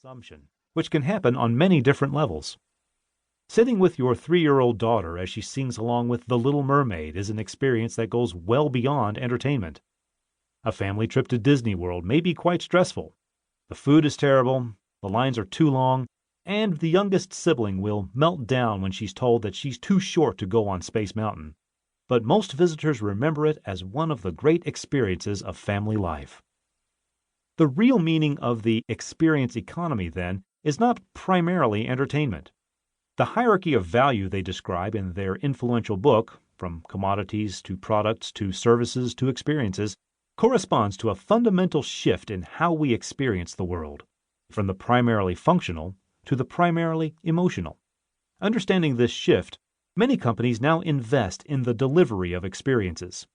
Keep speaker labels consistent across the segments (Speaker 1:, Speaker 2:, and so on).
Speaker 1: consumption, which can happen on many different levels. Sitting with your 3-year-old daughter as she sings along with The Little Mermaid is an experience that goes well beyond entertainment. A family trip to Disney World may be quite stressful. The food is terrible, the lines are too long, and the youngest sibling will melt down when she's told that she's too short to go on Space Mountain. But most visitors remember it as one of the great experiences of family life. The real meaning of the experience economy, then, is not primarily entertainment. The hierarchy of value they describe in their influential book, from commodities to products to services to experiences, corresponds to a fundamental shift in how we experience the world, from the primarily functional to the primarily emotional. Understanding this shift, many companies now invest in the delivery of experiences.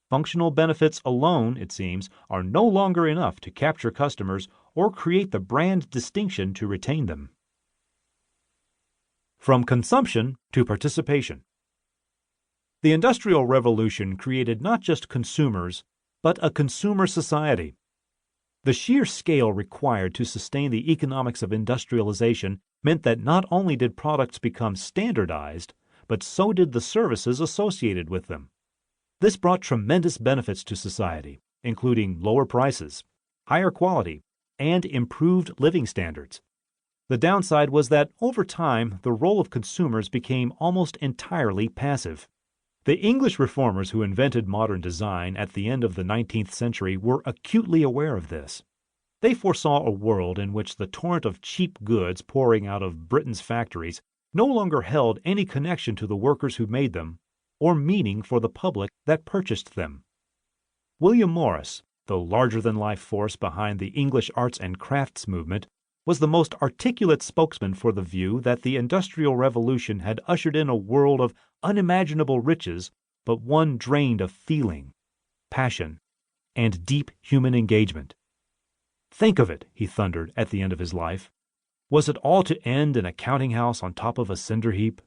Speaker 1: Functional benefits alone, it seems, are no longer enough to capture customers or create the brand distinction to retain them. From consumption to participation. The Industrial Revolution created not just consumers, but a consumer society. The sheer scale required to sustain the economics of industrialization meant that not only did products become standardized, but so did the services associated with them. This brought tremendous benefits to society, including lower prices, higher quality, and improved living standards. The downside was that, over time, the role of consumers became almost entirely passive. The English reformers who invented modern design at the end of the 19th century were acutely aware of this. They foresaw a world in which the torrent of cheap goods pouring out of Britain's factories no longer held any connection to the workers who made them, or meaning for the public that purchased them. William Morris, the larger-than-life force behind the English arts and crafts movement, was the most articulate spokesman for the view that the Industrial Revolution had ushered in a world of unimaginable riches, but one drained of feeling, passion, and deep human engagement. Think of it, he thundered at the end of his life. Was it all to end in a counting house on top of a cinder heap?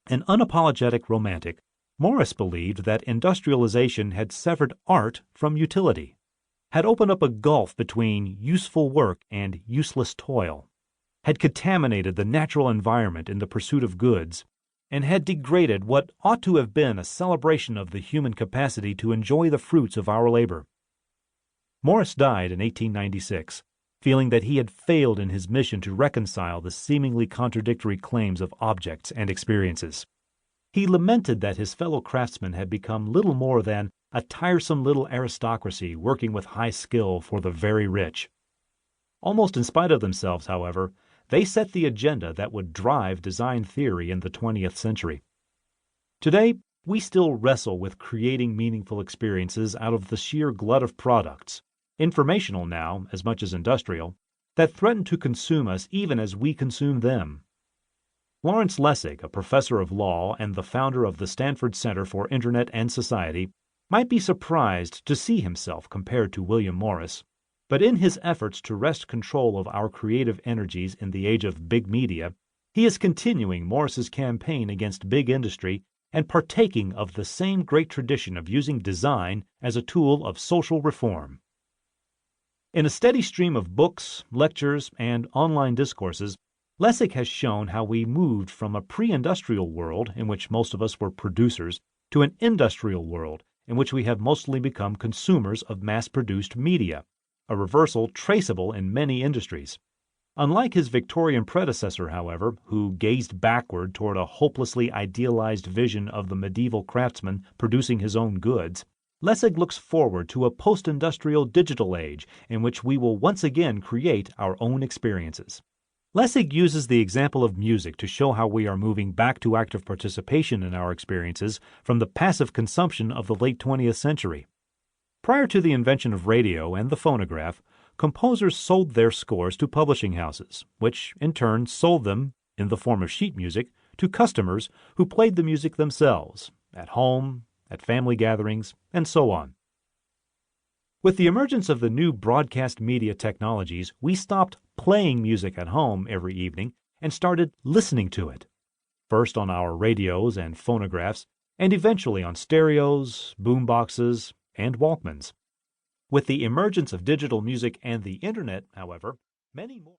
Speaker 1: An unapologetic romantic, Morris believed that industrialization had severed art from utility, had opened up a gulf between useful work and useless toil, had contaminated the natural environment in the pursuit of goods, and had degraded what ought to have been a celebration of the human capacity to enjoy the fruits of our labor. Morris died in 1896, feeling that he had failed in his mission to reconcile the seemingly contradictory claims of objects and experiences. He lamented that his fellow craftsmen had become little more than a tiresome little aristocracy working with high skill for the very rich. Almost in spite of themselves, however, they set the agenda that would drive design theory in the 20th century. Today, we still wrestle with creating meaningful experiences out of the sheer glut of products, informational now as much as industrial, that threaten to consume us even as we consume them. Lawrence Lessig, a professor of law and the founder of the Stanford Center for Internet and Society, might be surprised to see himself compared to William Morris, but in his efforts to wrest control of our creative energies in the age of big media, he is continuing Morris's campaign against big industry and partaking of the same great tradition of using design as a tool of social reform. In a steady stream of books, lectures, and online discourses, Lessig has shown how we moved from a pre-industrial world in which most of us were producers to an industrial world in which we have mostly become consumers of mass-produced media, a reversal traceable in many industries. Unlike his Victorian predecessor, however, who gazed backward toward a hopelessly idealized vision of the medieval craftsman producing his own goods, Lessig looks forward to a post-industrial digital age in which we will once again create our own experiences. Lessig uses the example of music to show how we are moving back to active participation in our experiences from the passive consumption of the late 20th century. Prior to the invention of radio and the phonograph, composers sold their scores to publishing houses, which in turn sold them, in the form of sheet music, to customers who played the music themselves, at home, at family gatherings, and so on. With the emergence of the new broadcast media technologies, we stopped playing music at home every evening and started listening to it, first on our radios and phonographs, and eventually on stereos, boomboxes, and Walkmans. With the emergence of digital music and the Internet, however, many more